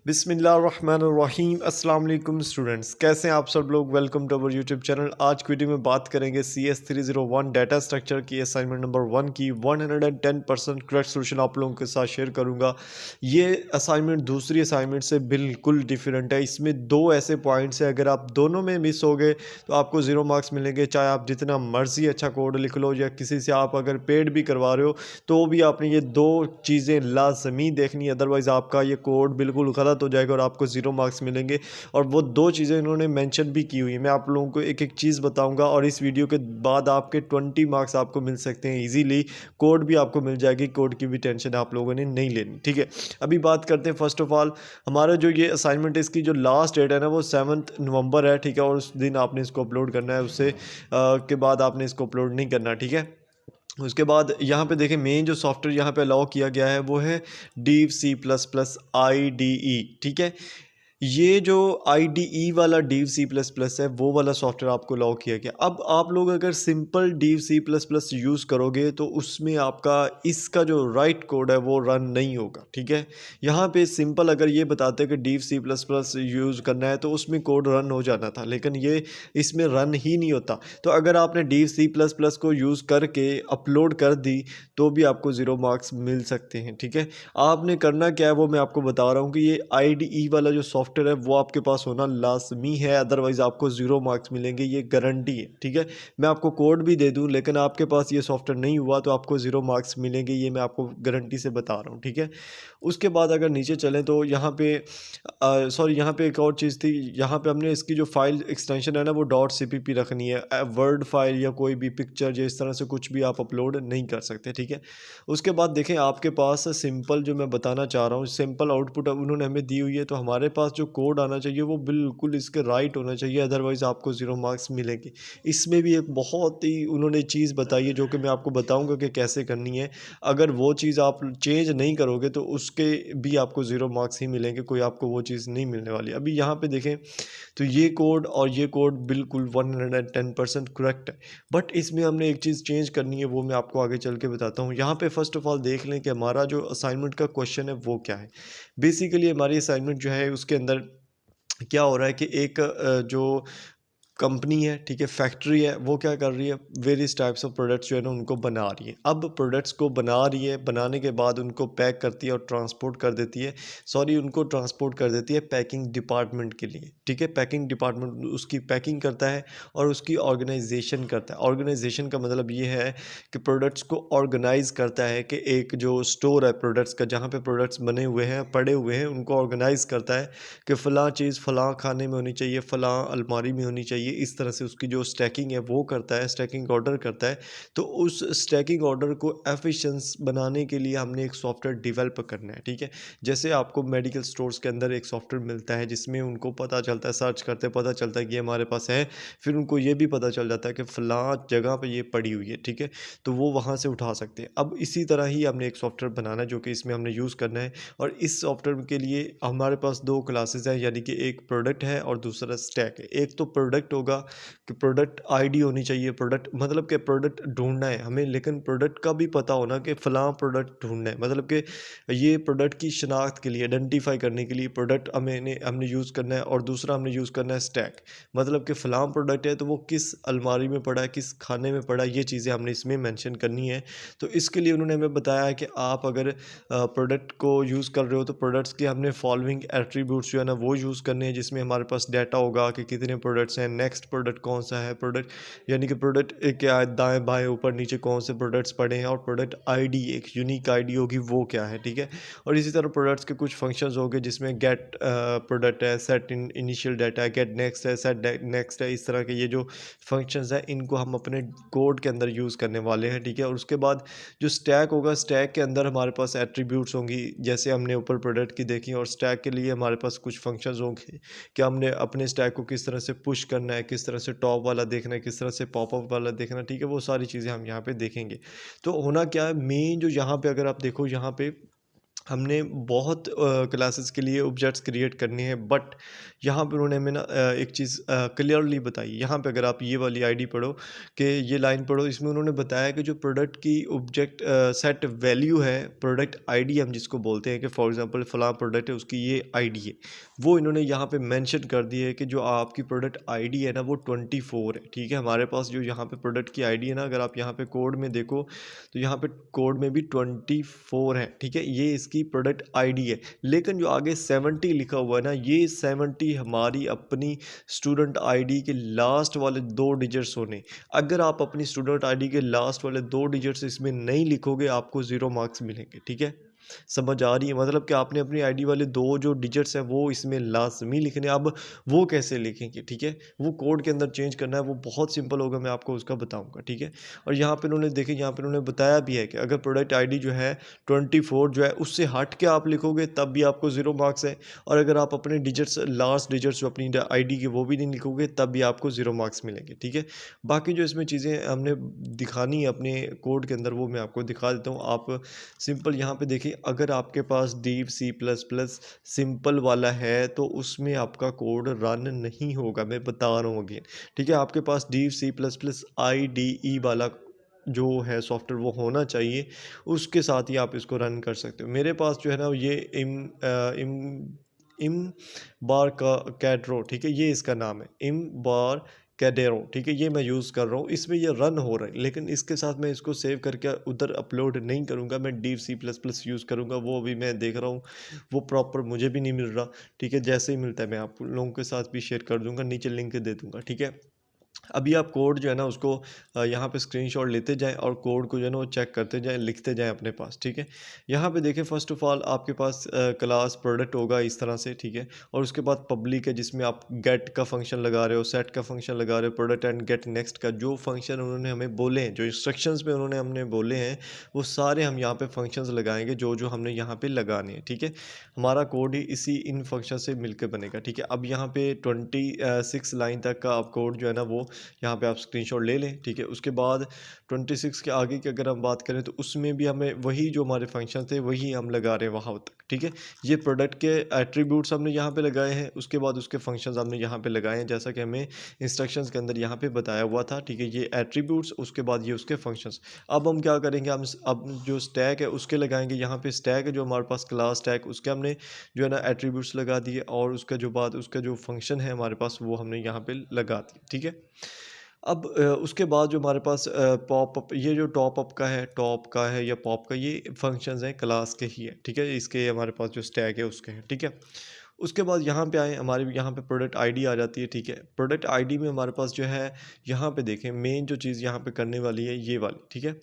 बिस्मिल्लाहिर्रहमानिर्रहीम अस्सलाम वालेकुम स्टूडेंट्स, कैसे हैं आप सब लोग। Welcome to our YouTube channel. आज की वीडियो में बात करेंगे CS301 डाटा स्ट्रक्चर की असाइनमेंट नंबर 1 की 110% करेक्ट सोल्यूशन आप लोगों के साथ शेयर करूंगा। ये असाइनमेंट दूसरी असाइनमेंट से बिल्कुल डिफरेंट है। इसमें दो ऐसे पॉइंट्स हैं, अगर आप दोनों में मिस हो गए तो आपको 0 मार्क्स मिलेंगे, चाहे आप जितना मर्जी अच्छा कोड लिख लो या किसी से आप अगर पेड भी करवा रहे हो तो भी आपने ये दो चीज़ें लाजमी देखनी है, अदरवाइज़ आपका ये कोड बिल्कुल गलत हो जाएगा और आपको 0 मार्क्स मिलेंगे। और वो दो चीज़ें इन्होंने मेंशन भी की हुई है। मैं आप लोगों को एक एक चीज़ बताऊंगा और इस वीडियो के बाद आपके 20 मार्क्स आपको मिल सकते हैं इजीली। कोड भी आपको मिल जाएगी, कोड की भी टेंशन आप लोगों ने नहीं लेनी, ठीक है। अभी बात करते हैं फर्स्ट ऑफ ऑल, हमारा जो ये असाइनमेंट है इसकी जो लास्ट डेट है ना वो 7 नवंबर है, ठीक है। और उस दिन आपने इसको अपलोड करना है, उससे के बाद आपने इसको अपलोड नहीं करना, ठीक है। उसके बाद यहाँ पे देखें, मेन जो सॉफ्टवेयर यहाँ पे अलाउ किया गया है वो है डीव C++ IDE, ठीक है। ये जो IDE वाला डीव C++ है वो वाला सॉफ्टवेयर आपको अलाउ किया गया। अब आप लोग अगर सिंपल डीव C++ यूज़ करोगे तो उसमें आपका इसका जो राइट कोड है वो रन नहीं होगा, ठीक है। यहाँ पे सिंपल अगर ये बताते कि डीव C++ यूज़ करना है तो उसमें कोड रन हो जाना था, लेकिन ये इसमें रन ही नहीं होता। तो अगर आपने डीव C++ को यूज़ करके अपलोड कर दी तो भी आपको 0 मार्क्स मिल सकते हैं, ठीक है। आपने करना क्या है वो मैं आपको बता रहा हूँ कि ये IDE वाला जो सॉफ्टवेयर है वो आपके पास होना लाजमी है, अदरवाइज़ आपको 0 मार्क्स मिलेंगे, ये गारंटी है, ठीक है। मैं आपको कोड भी दे दूँ लेकिन आपके पास ये सॉफ्टवेयर नहीं हुआ तो आपको 0 मार्क्स मिलेंगे, ये मैं आपको गारंटी से बता रहा हूँ, ठीक है। उसके बाद अगर नीचे चलें तो यहाँ पे सॉरी, यहाँ पे एक और चीज़ थी। यहाँ पे हमने इसकी जो फाइल एक्सटेंशन है ना वो .cpp रखनी है। वर्ड फाइल या कोई भी पिक्चर या इस तरह से कुछ भी आप अपलोड नहीं कर सकते, ठीक है। उसके बाद देखें, आपके पास सिंपल जो मैं बताना चाह रहा हूँ, सिंपल आउटपुट उन्होंने हमें दी हुई है, तो हमारे पास जो कोड आना चाहिए वो बिल्कुल इसके राइट होना चाहिए, अदरवाइज़ आपको 0 मार्क्स मिलेंगे। इसमें भी एक बहुत ही उन्होंने चीज़ बताई है जो कि मैं आपको बताऊँगा कि कैसे करनी है। अगर वो चीज़ आप चेंज नहीं करोगे तो उसके भी आपको 0 मार्क्स ही मिलेंगे, कोई आपको वो चीज़ नहीं मिलने वाली। अभी यहाँ पे देखें तो ये कोड और ये कोड बिल्कुल 110% करेक्ट है, बट इसमें हमने एक चीज़ चेंज करनी है, वो मैं आपको आगे चल के बताता हूँ। यहाँ पे फर्स्ट ऑफ ऑल देख लें कि हमारा जो असाइनमेंट का क्वेश्चन है वो क्या है। बेसिकली हमारी असाइनमेंट जो है उसके अंदर क्या हो रहा है कि एक जो कंपनी है, ठीक है, फैक्ट्री है, वो क्या कर रही है, वेरियस टाइप्स ऑफ प्रोडक्ट्स जो है ना उनको बना रही है। अब प्रोडक्ट्स को बना रही है, बनाने के बाद उनको पैक करती है और ट्रांसपोर्ट कर देती है, सॉरी उनको ट्रांसपोर्ट कर देती है पैकिंग डिपार्टमेंट के लिए, ठीक है। पैकिंग डिपार्टमेंट उसकी पैकिंग करता है और उसकी ऑर्गेनाइजेशन करता है। ऑर्गेनाइजेशन का मतलब ये है कि प्रोडक्ट्स को ऑर्गेनाइज करता है, कि एक जो स्टोर है प्रोडक्ट्स का जहाँ पे प्रोडक्ट्स बने हुए हैं पड़े हुए हैं उनको ऑर्गेनाइज करता है कि फ़लाँ चीज़ फ़लाँ खाने में होनी चाहिए, फ़लाँ अलमारी में होनी चाहिए। इस तरह से उसकी जो स्टैकिंग है वो करता है, स्टैकिंग ऑर्डर करता है। तो उस स्टैकिंग ऑर्डर को एफिशिएंस बनाने के लिए हमने एक सॉफ्टवेयर डेवलप करना है, ठीक है। जैसे आपको मेडिकल स्टोर्स के अंदर एक सॉफ्टवेयर मिलता है जिसमें उनको पता चलता है, सर्च करते पता चलता है कि ये हमारे पास है, फिर उनको ये भी पता चल जाता है कि फ़लाँ जगह पे ये पड़ी हुई है, ठीक है। तो वो वहाँ से उठा सकते हैं। अब इसी तरह ही हमने एक सॉफ्टवेयर बनाना है जो कि इसमें हमने यूज़ करना है, और इस सॉफ्टवेयर के लिए हमारे पास दो क्लासेस हैं, यानी कि एक प्रोडक्ट है और दूसरा स्टैक है। एक तो प्रोडक्ट होगा कि प्रोडक्ट आईडी होनी चाहिए, प्रोडक्ट मतलब कि प्रोडक्ट ढूंढना है हमें, लेकिन प्रोडक्ट का भी पता होना कि फ़लाँ प्रोडक्ट ढूंढना है, मतलब कि ये प्रोडक्ट की शनाख्त के लिए, आइडेंटिफाई करने के लिए प्रोडक्ट हमने यूज़ करना है। और दूसरा हमने यूज़ करना है स्टैक, मतलब कि फ़लाँ प्रोडक्ट है तो वो किस अलमारी में पड़ा है, किस खाने में पड़ा है, ये चीज़ें हमने इसमें मेंशन करनी है। तो इसके लिए उन्होंने हमें बताया है कि आप अगर प्रोडक्ट को यूज़ कर रहे हो तो प्रोडक्ट्स के हमने फॉलोइंग एट्रीब्यूट्स जो है ना वो यूज़ करने हैं, जिसमें हमारे पास डाटा होगा कि कितने प्रोडक्ट्स हैं, नेक्स्ट प्रोडक्ट कौन सा है, प्रोडक्ट यानी कि प्रोडक्ट क्या है, दाएं बाएं ऊपर नीचे कौन से प्रोडक्ट्स पड़े हैं, और प्रोडक्ट आईडी एक यूनिक आईडी होगी वो क्या है, ठीक है। और इसी तरह प्रोडक्ट्स के कुछ फंक्शंस होंगे जिसमें गेट प्रोडक्ट है, सेट इन इनिशियल डाटा है, गेट नेक्स्ट है, सेट नेक्स्ट है। इस तरह के ये जो फंक्शंस हैं इनको हम अपने कोड के अंदर यूज़ करने वाले हैं, ठीक है। और उसके बाद जो स्टैक होगा, स्टैक के अंदर हमारे पास एट्रीब्यूट्स होंगी, जैसे हमने ऊपर प्रोडक्ट की देखी। और स्टैक के लिए हमारे पास कुछ फंक्शंस होंगे कि हमने अपने स्टैक को किस तरह से पुश करना है, किस तरह से टॉप वाला देखना है, किस तरह से पॉपअप वाला देखना है, ठीक है। वो सारी चीज़ें हम यहाँ पे देखेंगे। तो होना क्या है, मेन जो यहाँ पे अगर आप देखो, यहाँ पे हमने बहुत क्लासेस के लिए ऑब्जेक्ट्स क्रिएट करने हैं, बट यहाँ पे उन्होंने हमें ना एक चीज़ क्लियरली बताई। यहाँ पे अगर आप ये वाली आईडी पढ़ो कि ये लाइन पढ़ो, इसमें उन्होंने बताया कि जो प्रोडक्ट की ऑब्जेक्ट सेट वैल्यू है, प्रोडक्ट आईडी हम जिसको बोलते हैं कि फॉर एग्जांपल फलां प्रोडक्ट है उसकी ये आईडी है, वो इन्होंने यहाँ पे मेंशन कर दी है कि जो आपकी प्रोडक्ट आईडी है ना वो 24 है। ठीक है, हमारे पास जो यहाँ पे प्रोडक्ट की आईडी है ना, अगर आप यहाँ पे कोड में देखो तो यहाँ पे कोड में भी 24 है। ठीक है, ये इसकी प्रोडक्ट आईडी है, लेकिन जो आगे 70 लिखा हुआ है ना, ये 70 हमारी अपनी स्टूडेंट आईडी के लास्ट वाले 2 डिजिट्स होने। अगर आप अपनी स्टूडेंट आईडी के लास्ट वाले 2 डिजिट्स इसमें नहीं लिखोगे, आपको 0 मार्क्स मिलेंगे। ठीक है, समझ आ रही है? मतलब कि आपने अपनी आईडी वाले 2 जो डिजिट्स हैं वो इसमें लाज़मी लिखने हैं। अब वो कैसे लिखेंगे? ठीक है, वो कोड के अंदर चेंज करना है, वो बहुत सिंपल होगा, मैं आपको उसका बताऊँगा। ठीक है, और यहाँ पे उन्होंने देखिए, यहाँ पे उन्होंने बताया भी है कि अगर प्रोडक्ट आईडी जो है 24 जो है उससे हट के आप लिखोगे तब भी आपको 0 मार्क्स है, और अगर आप अपने डिजिट्स लास्ट डिजिट्स जो अपनी आईडी के वो भी नहीं लिखोगे तब भी आपको 0 मार्क्स मिलेंगे। ठीक है, बाकी जो इसमें चीज़ें हमने दिखानी है अपने कोड के अंदर वो मैं आपको दिखा देता हूँ। आप सिंपल यहाँ पे देखिए, अगर आपके पास deep C plus plus simple वाला है तो उसमें आपका कोड रन नहीं होगा, मैं बता रहा हूँ अगेन। ठीक है, आपके पास deep C plus plus IDE वाला जो है सॉफ्टवेयर वो होना चाहिए, उसके साथ ही आप इसको रन कर सकते हो। मेरे पास जो है ना ये इम बार का कैड्रो, ठीक है, ये इसका नाम है, इम बार कैडेरो। ठीक है, ये मैं यूज़ कर रहा हूँ, इसमें ये रन हो रहा है, लेकिन इसके साथ मैं इसको सेव करके उधर अपलोड नहीं करूँगा, मैं Dev C plus plus use करूँगा, वो अभी मैं देख रहा हूँ, वो प्रॉपर मुझे भी नहीं मिल रहा। ठीक है, जैसे ही मिलता है मैं आप लोगों के साथ भी शेयर कर दूँगा, नीचे लिंक दे दूँगा। ठीक है, अभी आप कोड जो है ना उसको यहाँ पे स्क्रीनशॉट लेते जाएँ और कोड को जो है ना वो चेक करते जाएँ, लिखते जाएँ अपने पास। ठीक है, यहाँ पे देखिए, फर्स्ट ऑफ ऑल आपके पास क्लास प्रोडक्ट होगा इस तरह से। ठीक है, और उसके बाद पब्लिक है जिसमें आप गेट का फंक्शन लगा रहे हो, सेट का फंक्शन लगा रहे हो, प्रोडक्ट एंड गेट नेक्स्ट का जो फंक्शन उन्होंने हमें बोले हैं, जो इंस्ट्रक्शंस में उन्होंने हमने बोले हैं, वो सारे हम यहाँ पे फंक्शंस लगाएंगे जो जो हमने यहाँ पे लगाने हैं। ठीक है, हमारा कोड ही इसी इन फंक्शन से मिलकर बनेगा। ठीक है, अब यहाँ पे 26 लाइन तक का आप कोड जो है ना वो यहाँ पे आप स्क्रीनशॉट ले लें। ठीक है, उसके बाद 26 के आगे की अगर हम बात करें तो उसमें भी हमें वही जो हमारे फंक्शन थे वही हम लगा रहे हैं वहाँ तक। ठीक है, ये प्रोडक्ट के एट्रीब्यूट्स हमने यहाँ पे लगाए हैं, उसके बाद उसके फंक्शंस हमने यहाँ पे लगाए हैं, जैसा कि हमें इंस्ट्रक्शंस के अंदर यहाँ पे बताया हुआ था। ठीक है, ये एट्रीब्यूट्स, उसके बाद ये उसके फंक्शंस। अब हम क्या करेंगे, हम अब जो स्टैक है उसके लगाएंगे। यहाँ पे स्टैक है जो हमारे पास क्लास स्टैक, उसके हमने जो है ना एट्रीब्यूट्स लगा दिए, और उसका जो बाद उसका जो फंक्शन है हमारे पास वो हमने यहाँ पे लगा दिए। ठीक है, अब उसके बाद जो हमारे पास पॉप अप, ये जो टॉप अप का है, टॉप का है या पॉप का, ये फंक्शंस हैं क्लास के ही है। ठीक है, इसके हमारे पास जो स्टैक है उसके हैं। ठीक है, उसके बाद यहाँ पे आए, हमारे यहाँ पे प्रोडक्ट आईडी आ जाती है। ठीक है, प्रोडक्ट आईडी में हमारे पास जो है, यहाँ पे देखें मेन जो चीज़ यहाँ पे करने वाली है ये वाली। ठीक है,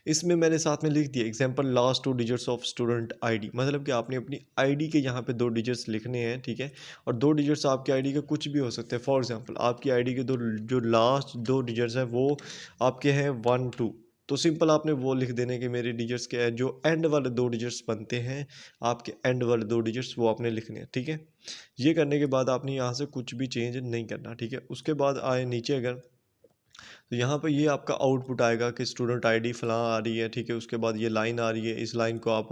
इसमें मैंने साथ में लिख दिया example last 2 digits of student ID, मतलब कि आपने अपनी आईडी के यहाँ पे 2 डिजिट्स लिखने हैं। ठीक है, और 2 डिजिट्स आपकी आईडी के कुछ भी हो सकते हैं। फॉर एग्जांपल आपकी आईडी के दो जो लास्ट 2 डिजिट्स हैं वो आपके हैं 1 2, तो सिंपल आपने वो लिख देने कि मेरे डिजिट्स के हैं, जो एंड वाले 2 डिजिट्स बनते हैं आपके, एंड वाले 2 डिजिट्स वो आपने लिखने हैं। ठीक है, ये करने के बाद आपने यहाँ से कुछ भी चेंज नहीं करना। ठीक है, उसके बाद आए नीचे अगर, तो यहाँ पे ये आपका आउटपुट आएगा कि स्टूडेंट आईडी फलां आ रही है। ठीक है, उसके बाद ये लाइन आ रही है, इस लाइन को आप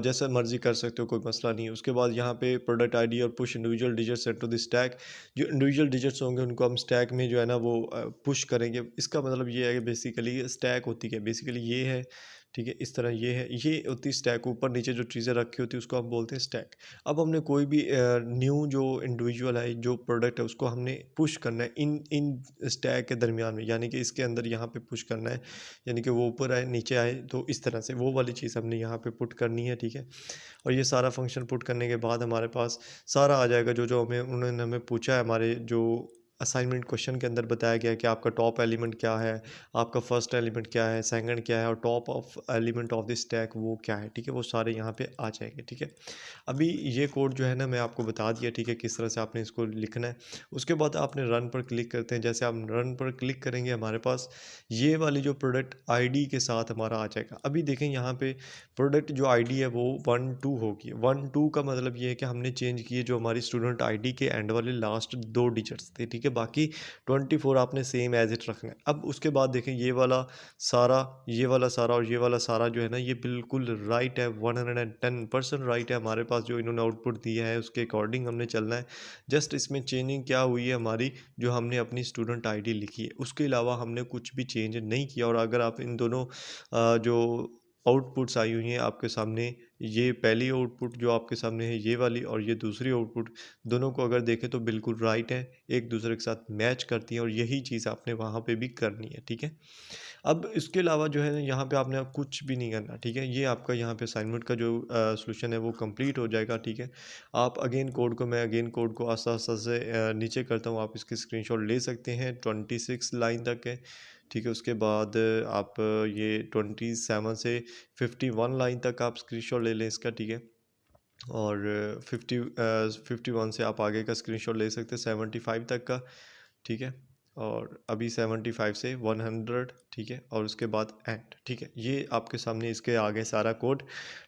जैसा मर्जी कर सकते हो, कोई मसला नहीं है। उसके बाद यहाँ पे प्रोडक्ट आईडी और push individual digits into the stack, जो इंडिविजुअल डिजिट्स होंगे उनको हम स्टैक में जो है ना वो पुश करेंगे। इसका मतलब ये है कि बेसिकली स्टैक होती है, बेसिकली ये है। ठीक है, इस तरह ये होती स्टैक, ऊपर नीचे जो चीज़ें रखी होती है उसको हम बोलते हैं स्टैक। अब हमने कोई भी न्यू जो इंडिविजुअल है, जो प्रोडक्ट है, उसको हमने पुश करना है इन इन स्टैक के दरमियान में, यानी कि इसके अंदर यहाँ पे पुश करना है, यानी कि वो ऊपर आए नीचे आए, तो इस तरह से वो वाली चीज़ हमने यहाँ पे पुट करनी है। ठीक है, और ये सारा फंक्शन पुट करने के बाद हमारे पास सारा आ जाएगा जो जो हमें उन्होंने हमें पूछा है। हमारे जो असाइनमेंट क्वेश्चन के अंदर बताया गया है कि आपका टॉप एलिमेंट क्या है, आपका फर्स्ट एलिमेंट क्या है, सेकंड क्या है, और top of element of the stack वो क्या है। ठीक है, वो सारे यहाँ पे आ जाएंगे। ठीक है, अभी ये कोड जो है ना मैं आपको बता दिया। ठीक है, किस तरह से आपने इसको लिखना है। उसके बाद आपने रन पर क्लिक करते हैं, जैसे आप रन पर क्लिक करेंगे हमारे पास ये वाली जो प्रोडक्ट आईडी के साथ हमारा आ जाएगा। अभी देखें यहाँ पे प्रोडक्ट जो आईडी है वो 1 2 होगी। 1 2 का मतलब ये है कि हमने चेंज किए जो हमारी स्टूडेंट आईडी के एंड वाले लास्ट 2 डिजिट्स थे। ठीक है, बाकी 24 आपने सेम एज इट रखना है। अब उसके बाद देखें ये वाला सारा, ये वाला सारा और ये वाला सारा जो है ना, ये बिल्कुल राइट है, 110% राइट है। हमारे पास जो इन्होंने आउटपुट दिया है उसके अकॉर्डिंग हमने चलना है। जस्ट इसमें चेंजिंग क्या हुई है हमारी, जो हमने अपनी स्टूडेंट आईडी लिखी है, उसके अलावा हमने कुछ भी चेंज नहीं किया। और अगर आप इन दोनों जो आउटपुट्स आई हुई हैं आपके सामने, ये पहली आउटपुट जो आपके सामने है ये वाली, और ये दूसरी आउटपुट, दोनों को अगर देखें तो बिल्कुल राइट है, एक दूसरे के साथ मैच करती हैं, और यही चीज़ आपने वहाँ पे भी करनी है, ठीक है। अब इसके अलावा जो है ना, यहाँ पे आपने कुछ भी नहीं करना, ठीक है। ये आपका यहाँ पे असाइनमेंट का जो सॉल्यूशन है वो कंप्लीट हो जाएगा, ठीक है। आप अगेन कोड को, मैं अगेन कोड को आस्ता आस्ता से नीचे करता हूँ, आप इसकी स्क्रीनशॉट ले सकते हैं। 26 लाइन तक है, ठीक है। उसके बाद आप ये 27 से 51 लाइन तक आप स्क्रीनशॉट ले लें इसका, ठीक है। और 51 से आप आगे का स्क्रीनशॉट ले सकते हैं 75 तक का, ठीक है। और अभी 75 से 100, ठीक है। और उसके बाद एंड, ठीक है। ये आपके सामने इसके आगे सारा कोड,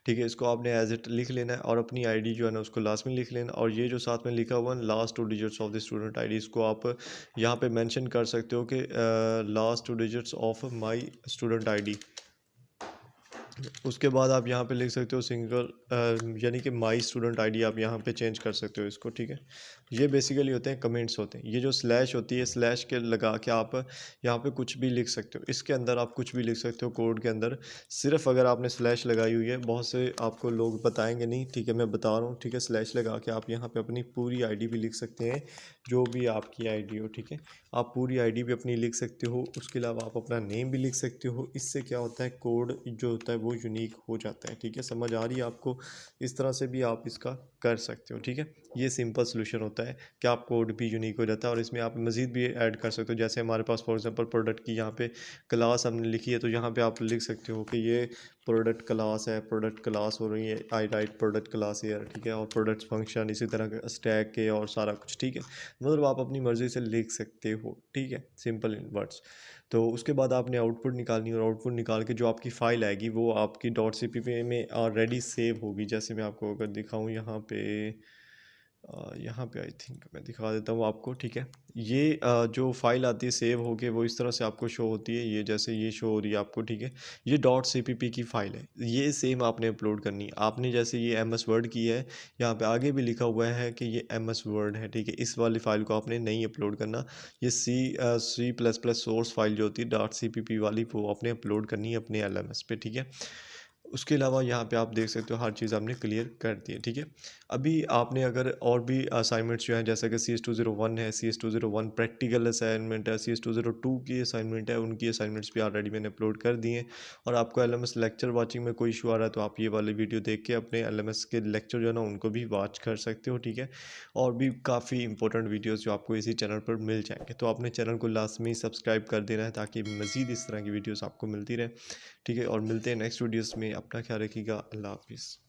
ठीक है। इसको आपने एज इट लिख लेना है, और अपनी आईडी जो है ना उसको लास्ट में लिख लेना। और ये जो साथ में लिखा हुआ है last 2 digits of the student ID, इसको आप यहाँ पे मेंशन कर सकते हो कि last 2 digits of my student ID. उसके बाद आप यहाँ पे लिख सकते हो सिंगल, यानी कि माई स्टूडेंट आईडी, आप यहाँ पे चेंज कर सकते हो इसको, ठीक है। ये बेसिकली होते हैं कमेंट्स होते हैं। ये जो स्लैश होती है, स्लैश के लगा के आप यहाँ पे कुछ भी लिख सकते हो। इसके अंदर आप कुछ भी लिख सकते हो कोड के अंदर, सिर्फ अगर आपने स्लैश लगाई हुई है। बहुत से आपको लोग बताएंगे नहीं, ठीक है, मैं बता रहा हूँ, ठीक है। स्लैश लगा के आप यहाँ पे अपनी पूरी आईडी भी लिख सकते हैं, जो भी आपकी आईडी हो, ठीक है। आप पूरी आईडी भी अपनी लिख सकते हो। उसके अलावा आप अपना नेम भी लिख सकते हो। इससे क्या होता है, कोड जो होता है वो यूनिक हो जाता है, ठीक है। समझ आ रही है आपको? इस तरह से भी आप इसका कर सकते हो, ठीक है। ये सिंपल सोल्यूशन होता है कि आप कोड भी यूनिक हो जाता है, और इसमें आप मज़ीद भी ऐड कर सकते हो। जैसे हमारे पास फॉर एग्जांपल प्रोडक्ट की यहाँ पे क्लास हमने लिखी है, तो यहाँ पे आप लिख सकते हो कि ये प्रोडक्ट क्लास है, प्रोडक्ट क्लास हो रही है, आई राइट प्रोडक्ट क्लास ईयर, ठीक है। और प्रोडक्ट फंक्शन इसी तरह के स्टैक के और सारा कुछ, ठीक है। मतलब आप अपनी मर्ज़ी से लिख सकते हो, ठीक है, सिंपल इन वर्ड्स। तो उसके बाद आपने आउटपुट निकालनी है, और आउटपुट निकाल के जो आपकी फ़ाइल आएगी वो आपकी .cpp में ऑलरेडी सेव होगी। जैसे मैं आपको अगर दिखाऊं यहाँ पे आई थिंक मैं दिखा देता हूँ आपको, ठीक है। ये जो फाइल आती है सेव होके, वो इस तरह से आपको शो होती है। ये जैसे ये शो हो रही है आपको, ठीक है। ये .cpp की फ़ाइल है, ये सेम आपने अपलोड करनी है। आपने जैसे ये MS वर्ड की है, यहाँ पे आगे भी लिखा हुआ है कि ये MS वर्ड है, ठीक है। इस वाली फ़ाइल को आपने नहीं अपलोड करना। ये C++ सोर्स फाइल जो होती है .cpp वाली, वो आपने अपलोड करनी है अपने LMS पे, ठीक है। उसके अलावा यहाँ पे आप देख सकते हो हर चीज़ आपने क्लियर कर दी है, ठीक है। अभी आपने अगर और भी असाइनमेंट्स जो हैं, जैसे कि CS201 है, CS201 प्रैक्टिकल असाइनमेंट है, CS202 की असाइनमेंट है, उनकी असाइनमेंट्स भी ऑलरेडी मैंने अपलोड कर दिए हैं। और आपको LMS लेक्चर वाचिंग में कोई इशू आ रहा है तो आप ये वाली वीडियो देख के अपने LMS के लेक्चर जो है ना उनको भी वॉच कर सकते हो, ठीक है। और भी काफ़ी इंपॉर्टेंट वीडियोज़ जो आपको इसी चैनल पर मिल जाएंगे, तो आपने चैनल को लाजमी सब्सक्राइब कर देना है, ताकि मज़ीद इस तरह की वीडियोज़ आपको मिलती रहे, ठीक है। और मिलते हैं नेक्स्ट वीडियोज़ में। अपना ख्याल रखिएगा। अल्लाह हाफिज़।